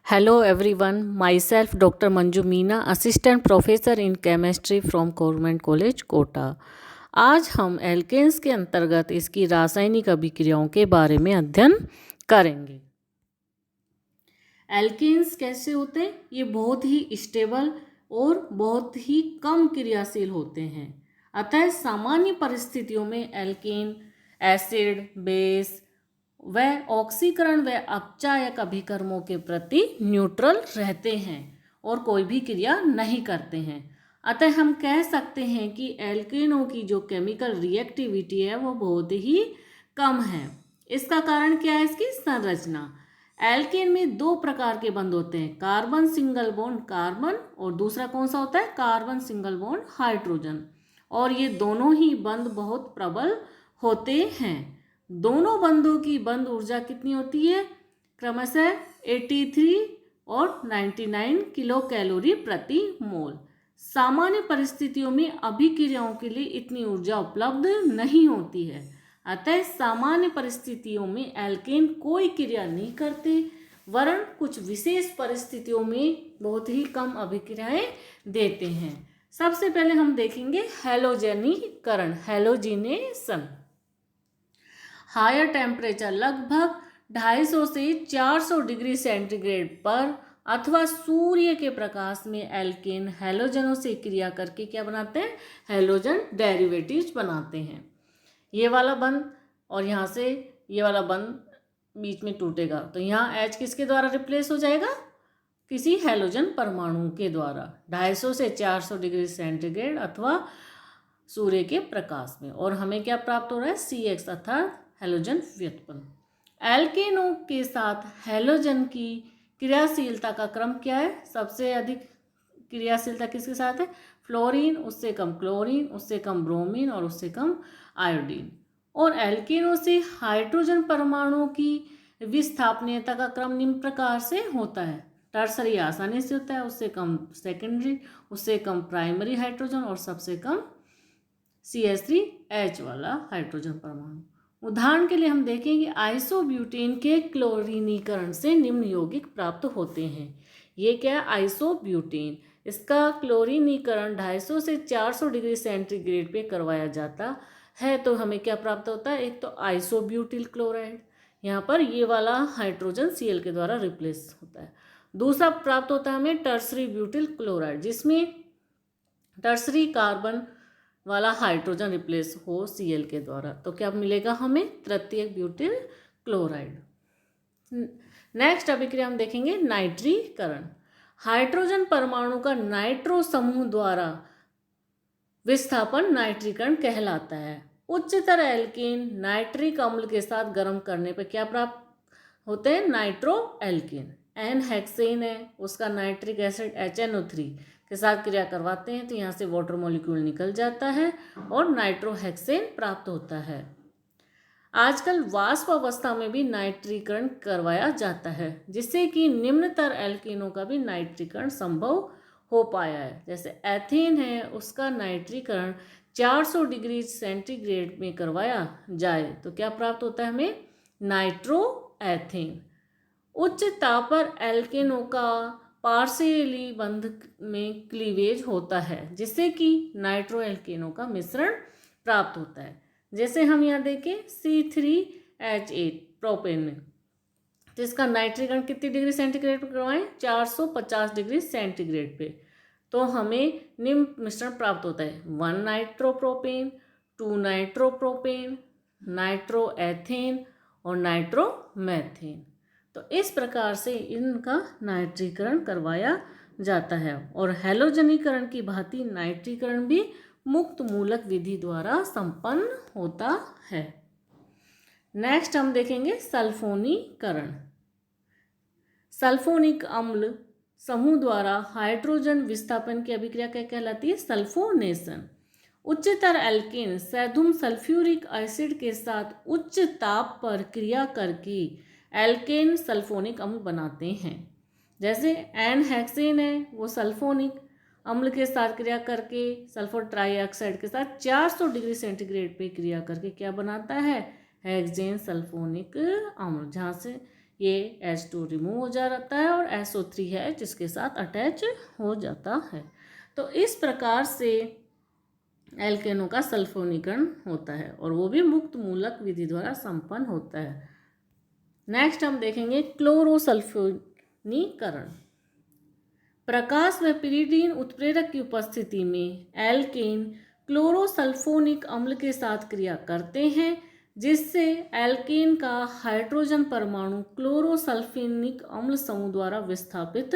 Hello everyone, myself Dr. Manju Meena, Assistant Professor in Chemistry from Government College, Kota. आज हम alkanes के अंतर्गत इसकी रासायनिक अभिक्रियाओं के बारे में अध्ययन करेंगे। एल्केन्स कैसे होते हैं? ये बहुत ही स्टेबल और बहुत ही कम क्रियाशील होते हैं। अतः सामान्य परिस्थितियों में एल्केन एसिड, बेस व ऑक्सीकरण व अपचायक अभिकर्मों के प्रति न्यूट्रल रहते हैं और कोई भी क्रिया नहीं करते हैं। अतः हम कह सकते हैं कि एल्केनों की जो केमिकल रिएक्टिविटी है वो बहुत ही कम है। इसका कारण क्या है? इसकी संरचना। एल्केन में दो प्रकार के बंध होते हैं, कार्बन सिंगल बॉन्ड कार्बन और दूसरा कौन सा होता है? Carbon single bond hydrogen. और ये दोनों ही बंध बहुत प्रबल होते हैं। दोनों बंधों की बंध ऊर्जा कितनी होती है? क्रमशः 83 और 99 किलो कैलोरी प्रति मोल। सामान्य परिस्थितियों में अभिक्रियाओं के लिए इतनी ऊर्जा उपलब्ध नहीं होती है। अतः सामान्य परिस्थितियों में एल्केन कोई क्रिया नहीं करते, वरन कुछ विशेष परिस्थितियों में बहुत ही कम अभिक्रियाएं देते हैं। सबसे पहले हम देखेंगे हैलोजनीकरण, हैलोजिनेशन। हायर टेम्परेचर लगभग 250 से 400 डिग्री सेंटीग्रेड पर अथवा सूर्य के प्रकाश में एल्केन हैलोजनों से क्रिया करके क्या बनाते हैं? हैलोजन डेरिवेटिव्स बनाते हैं। ये वाला बंध और यहाँ से ये वाला बंध बीच में टूटेगा तो यहाँ H किसके द्वारा रिप्लेस हो जाएगा? किसी हैलोजन परमाणु के द्वारा 250 से 400 डिग्री सेंटीग्रेड अथवा सूर्य के प्रकाश में। और हमें क्या प्राप्त हो रहा है? CX अर्थात हैलोजन व्युत्पन्न। एल्केनों के साथ हैलोजन की क्रियाशीलता का क्रम क्या है? सबसे अधिक क्रियाशीलता किसके साथ है? फ्लोरीन, उससे कम क्लोरीन, उससे कम ब्रोमीन और उससे कम आयोडीन। और एल्केनों से हाइड्रोजन परमाणुओं की विस्थापनीयता का क्रम निम्न प्रकार से होता है। टर्सरी आसानी से होता है, उससे कम सेकेंडरी, उससे कम प्राइमरी हाइड्रोजन और सबसे कम CH3H वाला हाइड्रोजन परमाणु। उदाहरण के लिए हम देखेंगे आइसोब्यूटेन के क्लोरीनीकरण से निम्न यौगिक प्राप्त होते हैं। ये क्या है? आइसोब्यूटेन। इसका क्लोरीनीकरण 250 से 400 डिग्री सेंटीग्रेड पे करवाया जाता है तो हमें क्या प्राप्त होता है? एक तो आइसोब्यूटिल क्लोराइड, यहाँ पर ये वाला हाइड्रोजन Cl के द्वारा रिप्लेस होता है। दूसरा प्राप्त होता है हमें टर्सरी ब्यूटिल क्लोराइड, जिसमें टर्सरी कार्बन वाला हाइड्रोजन रिप्लेस हो Cl के द्वारा, तो क्या मिलेगा हमें? तृतीयक ब्यूटिल क्लोराइड। नेक्स्ट अभिक्रिया हम देखेंगे नाइट्रीकरण। हाइड्रोजन परमाणु का नाइट्रो समूह द्वारा विस्थापन नाइट्रीकरण कहलाता है। उच्चतर एल्केन नाइट्रिक अम्ल के साथ गर्म करने पर क्या प्राप्त होते हैं? Nitro alkene. एन हेक्सेन है, उसका नाइट्रिक एसिड HNO3 के साथ क्रिया करवाते हैं तो यहाँ से वाटर मॉलिक्यूल निकल जाता है और नाइट्रोहेक्सेन प्राप्त होता है। आजकल वाष्प अवस्था में भी नाइट्रीकरण करवाया जाता है, जिससे कि निम्नतर एल्केनों का भी नाइट्रीकरण संभव हो पाया है। जैसे एथेन है, उसका नाइट्रीकरण 400 डिग्री सेंटीग्रेड में करवाया जाए तो क्या प्राप्त होता है हमें? Nitro ethane. उच्च ताप पर एल्केनों का पार्शियली बंध में क्लीवेज होता है, जिससे कि नाइट्रो एल्केनों का मिश्रण प्राप्त होता है। जैसे हम यहाँ देखें C3H8 प्रोपेन में, तो इसका नाइट्रीकरण कितनी डिग्री सेंटीग्रेड पर करवाएं? 450 डिग्री सेंटीग्रेड पे, तो हमें निम्न मिश्रण प्राप्त होता है 1 नाइट्रोप्रोपेन, 2 नाइट्रोप्रोपेन, नाइट्रोएथेन और नाइट्रोमेथेन। तो इस प्रकार से इनका नाइट्रीकरण करवाया जाता है। और हैलोजनीकरण की भांति नाइट्रीकरण भी मुक्त मूलक विधि द्वारा संपन्न होता है। नेक्स्ट हम देखेंगे सल्फोनीकरण। सल्फोनिक अम्ल समूह द्वारा हाइड्रोजन विस्थापन की अभिक्रिया क्या कहलाती है? सल्फोनेशन। उच्चतर एल्केन सैधुम सल्फ्यूरिक एसिड के साथ उच्च ताप पर क्रिया करके एल्केन सल्फोनिक अम्ल बनाते हैं। जैसे एन हेक्सेन है, वो सल्फोनिक अम्ल के साथ क्रिया करके सल्फर ट्राईऑक्साइड के साथ 400 डिग्री सेंटीग्रेड पे क्रिया करके क्या बनाता है? हेक्सेन सल्फोनिक अम्ल, जहाँ से ये H2 रिमूव हो जाता है और SO3 है जिसके साथ अटैच हो जाता है। तो इस प्रकार से एल्केनों का सल्फोनीकरण होता है और वो भी मुक्त मूलक विधि द्वारा संपन्न होता है। नेक्स्ट हम देखेंगे क्लोरोसल्फोनीकरण। प्रकाश व पिरीडीन उत्प्रेरक की उपस्थिति में एल्केन क्लोरोसल्फोनिक अम्ल के साथ क्रिया करते हैं, जिससे एल्केन का हाइड्रोजन परमाणु क्लोरोसल्फोनिक अम्ल समूह द्वारा विस्थापित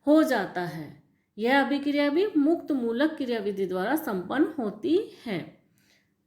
हो जाता है। यह अभिक्रिया भी मुक्त मूलक क्रियाविधि द्वारा संपन्न होती है।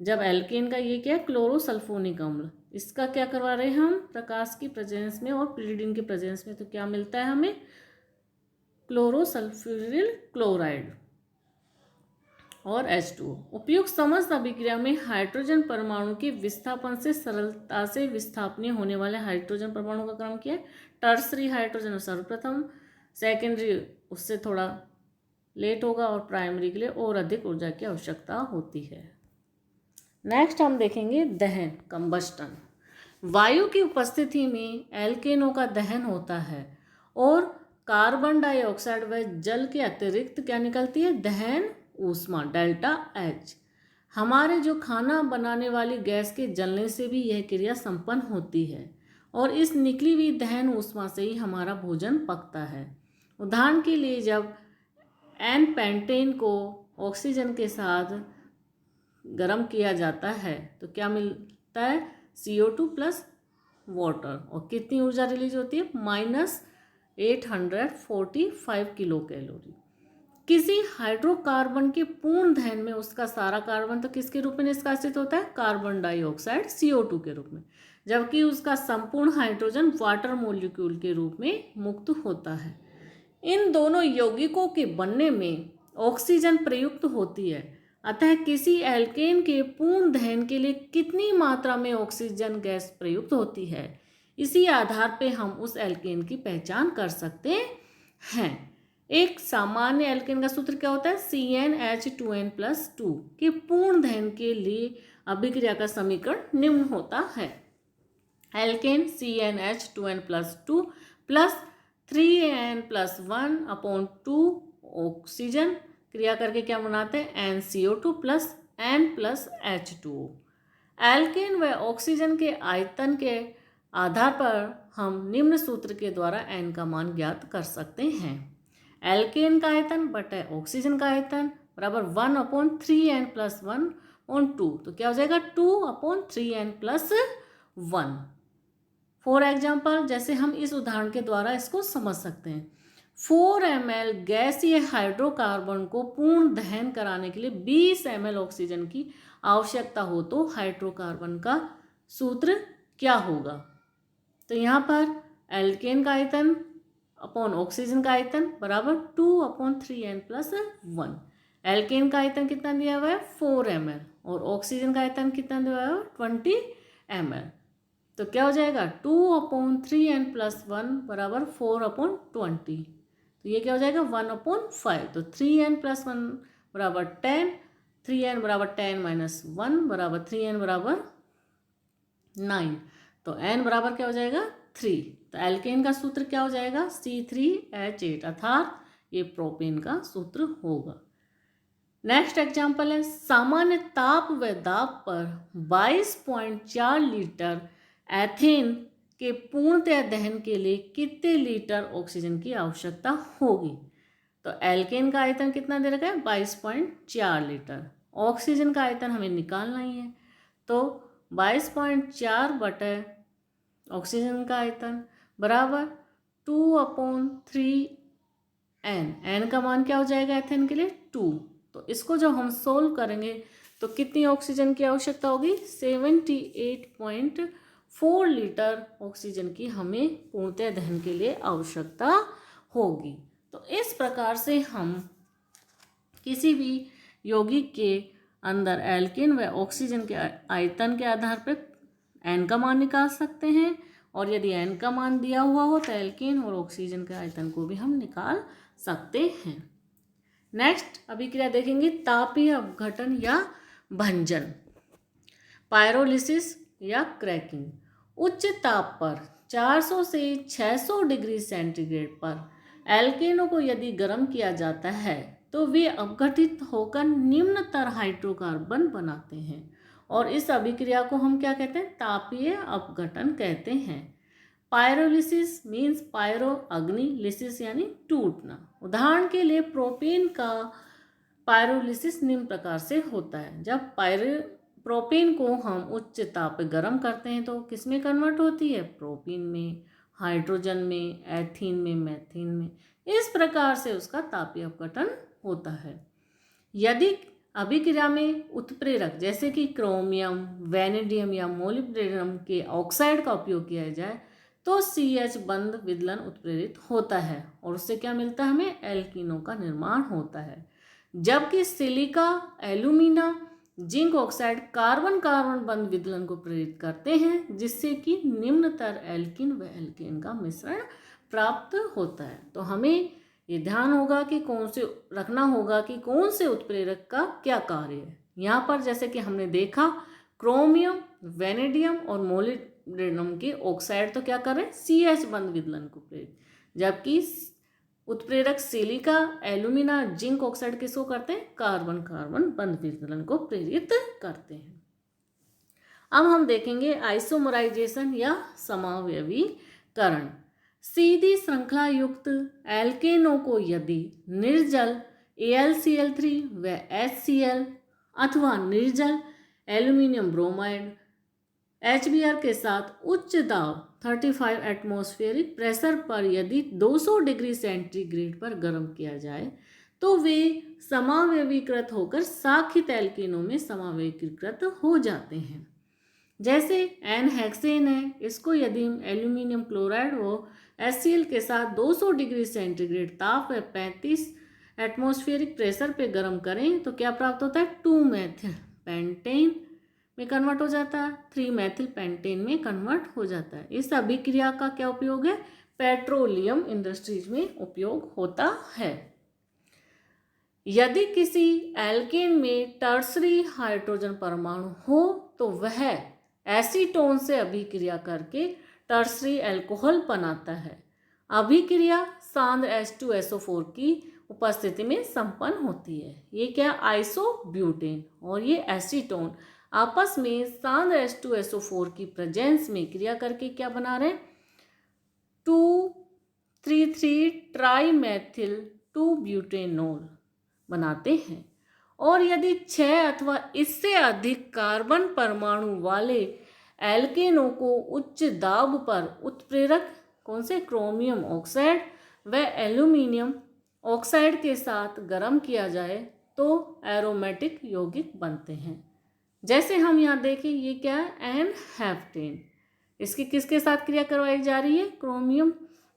जब एल्केन का ये क्या है, क्लोरोसल्फोनिक अम्ल, इसका क्या करवा रहे हैं हम प्रकाश की प्रेजेंस में और पिरीडीन के प्रेजेंस में, तो क्या मिलता है हमें, क्लोरोसल्फ्यूरिल क्लोराइड और H2O। उपयुक्त समस्त अभिक्रिया में हाइड्रोजन परमाणु के विस्थापन से सरलता से विस्थापनीय होने वाले हाइड्रोजन परमाणु का क्रम क्या है, टर्सरी हाइड्रोजन सर्वप्रथम, सेकेंडरी उससे थोड़ा लेट होगा और प्राइमरी के लिए और अधिक ऊर्जा की आवश्यकता होती है। नेक्स्ट हम देखेंगे दहन, कंबस्टन। वायु की उपस्थिति में एल्केनों का दहन होता है और कार्बन डाइऑक्साइड व जल के अतिरिक्त क्या निकलती है, दहन ऊष्मा डेल्टा H। हमारे जो खाना बनाने वाली गैस के जलने से भी यह क्रिया संपन्न होती है और इस निकली हुई दहन ऊष्मा से ही हमारा भोजन पकता है। उदाहरण के लिए जब एन पेंटेन को ऑक्सीजन के साथ गर्म किया जाता है तो क्या मिलता है, CO2 प्लस वाटर, और कितनी ऊर्जा रिलीज होती है, -845 किलो कैलोरी। किसी हाइड्रोकार्बन के पूर्ण दहन में उसका सारा कार्बन तो किसके रूप में निष्कासित होता है, कार्बन डाइऑक्साइड CO2 के रूप में, जबकि उसका संपूर्ण हाइड्रोजन वाटर मॉलिक्यूल के रूप में मुक्त होता है। इन दोनों यौगिकों के बनने में ऑक्सीजन प्रयुक्त होती है, अतः किसी एल्केन के पूर्ण दहन के लिए कितनी मात्रा में ऑक्सीजन गैस प्रयुक्त होती है, इसी आधार पे हम उस एल्केन की पहचान कर सकते हैं। एक सामान्य एल्केन का सूत्र क्या होता है, CnH2n+2 के पूर्ण दहन के लिए अभिक्रिया का समीकरण निम्न होता है। Alkene CnH2n+2 plus 3n+1/2 oxygen क्रिया करके क्या बनाते हैं, NCO2 प्लस N+H2O। एल्केन व ऑक्सीजन के आयतन के आधार पर हम निम्न सूत्र के द्वारा N का मान ज्ञात कर सकते हैं। एल्केन का आयतन बटा ऑक्सीजन का आयतन बराबर 1/3n+1/2, तो क्या हो जाएगा 2/3n+1। फॉर एग्जाम्पल, जैसे हम इस उदाहरण के द्वारा इसको समझ सकते हैं, 4 ml गैसीय हाइड्रोकार्बन को पूर्ण दहन कराने के लिए 20 ml ऑक्सीजन की आवश्यकता हो तो हाइड्रोकार्बन का सूत्र क्या होगा। तो यहाँ पर एल्केन का आयतन अपॉन ऑक्सीजन का आयतन बराबर 2/3n+1। एल्केन का आयतन कितना दिया हुआ है, 4 ml, और ऑक्सीजन का आयतन कितना दिया हुआ है, 20 ml। तो क्या हो जाएगा, 2/3n+1 बराबर 4/20, तो ये क्या हो जाएगा 1/5। तो 3n+1 बराबर 10, 3n बराबर 10 - 1 बराबर 3n बराबर 9, तो n बराबर क्या हो जाएगा 3। तो एल्केन का सूत्र क्या हो जाएगा, C3H8, अर्थात ये प्रोपेन का सूत्र होगा। नेक्स्ट एग्जाम्पल है, सामान्य ताप व दाब पर 22.4 लीटर एथेन के पूर्णतः दहन के लिए कितने लीटर ऑक्सीजन की आवश्यकता होगी। तो एल्केन का आयतन कितना दे रखा है, 22.4 लीटर। ऑक्सीजन का आयतन हमें निकालना ही है, तो 22.4 बटे ऑक्सीजन का आयतन बराबर 2/3n। n का मान क्या हो जाएगा एथेन के लिए 2। तो इसको जब हम सोल्व करेंगे तो कितनी ऑक्सीजन की आवश्यकता होगी, 78.4 लीटर ऑक्सीजन की हमें पूर्णतः दहन के लिए आवश्यकता होगी। तो इस प्रकार से हम किसी भी यौगिक के अंदर एल्केन व ऑक्सीजन के आयतन के आधार पर n का मान निकाल सकते हैं, और यदि n का मान दिया हुआ हो तो एल्केन और ऑक्सीजन के आयतन को भी हम निकाल सकते हैं। नेक्स्ट अभिक्रिया देखेंगे, तापीय अपघटन या भंजन, पायरोलिसिस या क्रैकिंग। उच्च ताप पर 400 से 600 डिग्री सेंटीग्रेड पर एल्केनों को यदि गर्म किया जाता है तो वे अपघटित होकर निम्नतर हाइड्रोकार्बन बनाते हैं और इस अभिक्रिया को हम क्या कहते हैं? तापीय अपघटन कहते हैं। पायरोलिसिस मीन्स पायरो अग्नि, लिसिस यानी टूटना। उदाहरण के लिए प्रोपेन का पायरोलिसिस निम्न प्रकार से होता है। जब प्रोपेन को हम उच्च ताप पे गर्म करते हैं तो किस में कन्वर्ट होती है? प्रोपीन में, हाइड्रोजन में, एथीन में, मेथीन में। इस प्रकार से उसका तापीय अपघटन होता है। यदि अभिक्रिया में उत्प्रेरक जैसे कि क्रोमियम, वैनेडियम या मोलिब्डेनम के ऑक्साइड का उपयोग किया जाए तो CH बंध विदलन उत्प्रेरित होता है और उससे क्या मिलता है? हमें एल्कीनों का निर्माण होता है। जबकि silica, alumina, zinc oxide carbon carbon बंध विदलन को प्रेरित करते हैं जिससे कि निम्नतर एल्कीन व एल्केन का मिश्रण प्राप्त होता है। तो हमें ये ध्यान होगा कि रखना होगा कि कौन से उत्प्रेरक का क्या कार्य है। यहाँ पर जैसे कि हमने देखा क्रोमियम, वैनेडियम और मोलिब्डेनम के ऑक्साइड तो क्या कर रहे हैं? CH बंध विदलन को प्रेरित, जबकि उत्प्रेरक सिलिका, एल्यूमिना, जिंक ऑक्साइड किसको करते हैं? कार्बन कार्बन बंध विदलन को प्रेरित करते हैं। अब हम देखेंगे आइसोमराइजेशन या समावयवीकरण। सीधी श्रृंखला युक्त एल्केनों को यदि निर्जल AlCl3 व HCl अथवा निर्जल एल्यूमिनियम ब्रोमाइड HBr के साथ उच्च दाब 35 एटमॉस्फेरिक प्रेशर पर यदि 200 डिग्री सेंटीग्रेड पर गर्म किया जाए तो वे समावयवीकृत होकर साखित एल्केनों में समावयवीकृत हो जाते हैं। जैसे एनहेक्सेन है, इसको यदि हम एल्यूमिनियम क्लोराइड व HCl के साथ 200 डिग्री सेंटीग्रेड ताप व 35 एटमॉस्फेरिक प्रेशर पे गर्म करें तो क्या प्राप्त होता है? 2 मेथिल पेंटेन में कन्वर्ट हो जाता है, 3 मेथिल पेंटेन में कन्वर्ट हो जाता है। इस अभिक्रिया का क्या उपयोग है? पेट्रोलियम इंडस्ट्रीज में उपयोग होता है। यदि किसी एल्केन में टर्सरी हाइड्रोजन परमाणु हो तो वह एसीटोन से अभिक्रिया करके टर्सरी अल्कोहल बनाता है। अभिक्रिया सांद्र H2SO4 की उपस्थिति में संपन्न होती है। ये क्या? आइसोब्यूटेन और ये एसीटोन आपस में सांद्र H2SO4 की प्रेजेंस में क्रिया करके क्या बना रहे हैं? 2,3,3 ट्राईमेथिल 2 ब्यूटेनॉल बनाते हैं। और यदि 6 अथवा इससे अधिक कार्बन परमाणु वाले एल्केनों को उच्च दाब पर उत्प्रेरक कौन से? क्रोमियम ऑक्साइड व एल्यूमिनियम ऑक्साइड के साथ गर्म किया जाए तो एरोमेटिक यौगिक बनते हैं। जैसे हम यहाँ देखें, ये क्या है? एनहेप्टेन। इसकी किसके साथ क्रिया करवाई जा रही है? क्रोमियम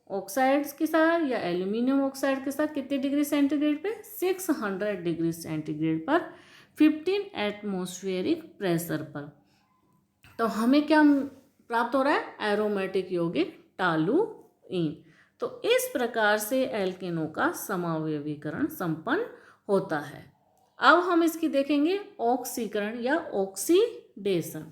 ऑक्साइड्स के साथ या एल्यूमिनियम ऑक्साइड के साथ। कितने डिग्री सेंटीग्रेड पे? 600 डिग्री सेंटीग्रेड पर 15 एटमॉस्फेरिक प्रेशर पर। तो हमें क्या प्राप्त हो रहा है? एरोमेटिक यौगिक टॉलुइन। तो इस प्रकार से एल्केनों का समावयवीकरण संपन्न होता है। अब हम इसकी देखेंगे ऑक्सीकरण या ऑक्सीडेशन।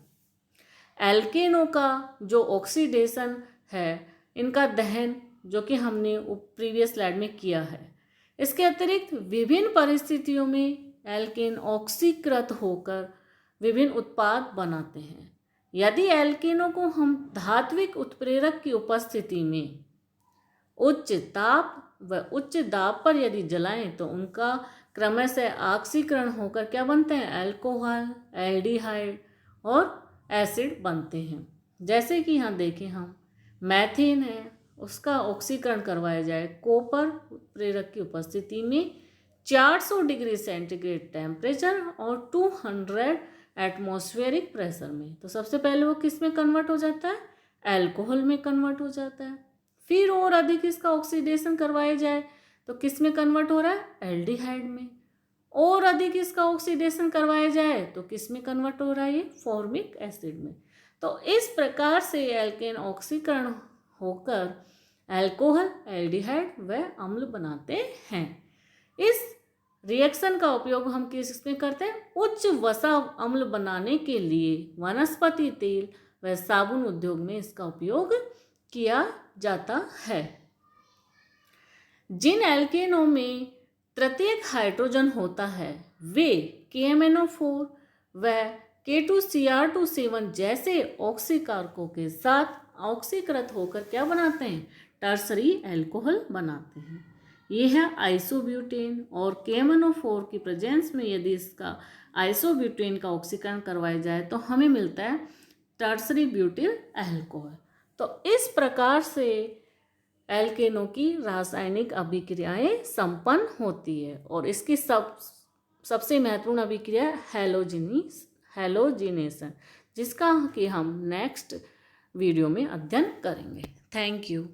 एल्केनों का जो ऑक्सीडेशन है, इनका दहन जो कि हमने प्रीवियस स्लाइड में किया है। इसके अतिरिक्त विभिन्न परिस्थितियों में एल्केन ऑक्सीकृत होकर विभिन्न उत्पाद बनाते हैं। यदि एल्केनों को हम धात्विक उत्प्रेरक की उपस्थिति में उच्च ताप व उच्च दाब पर यदि जलाएं तो उनका क्रमशः ऑक्सीकरण होकर क्या बनते हैं? अल्कोहल, एल्डिहाइड और एसिड बनते हैं। जैसे कि यहाँ देखें, हम मैथेन है, उसका ऑक्सीकरण करवाया जाए कॉपर उत्प्रेरक की उपस्थिति में 400 डिग्री सेंटीग्रेड टेम्परेचर और 200 एटमॉस्फेरिक प्रेशर में, तो सबसे पहले वो किस में कन्वर्ट हो जाता है? अल्कोहल में कन्वर्ट हो जाता है। फिर और अधिक इसका ऑक्सीडेशन करवाया जाए तो किस में कन्वर्ट हो रहा है? एल्डिहाइड में। और अधिक इसका ऑक्सीडेशन करवाया जाए तो किस में कन्वर्ट हो रहा है? ये फॉर्मिक एसिड में। तो इस प्रकार से एल्केन ऑक्सीकरण होकर अल्कोहल, एल्डिहाइड व अम्ल बनाते हैं। इस रिएक्शन का उपयोग हम किस में करते हैं? उच्च वसा अम्ल बनाने के लिए वनस्पति तेल व साबुन उद्योग में इसका उपयोग किया जाता है। जिन एल्केनों में प्रत्येक हाइड्रोजन होता है वे KMnO4 व K2Cr2C1 जैसे ऑक्सीकारकों के साथ ऑक्सीकृत होकर क्या बनाते हैं, टर्सरी एल्कोहल बनाते हैं। यह है आइसोब्यूटेन और KMnO4 की प्रेजेंस में यदि इसका आइसोब्यूटेन का ऑक्सीकरण करवाया जाए तो हमें मिलता है टर्सरी ब्यूटिल अल्कोहल। तो इस प्रकार से एल्केनों की रासायनिक अभिक्रियाएं संपन्न होती है और इसकी सबसे महत्वपूर्ण अभिक्रिया हैलोजिनेशन, जिसका कि हम नेक्स्ट वीडियो में अध्ययन करेंगे। Thank you.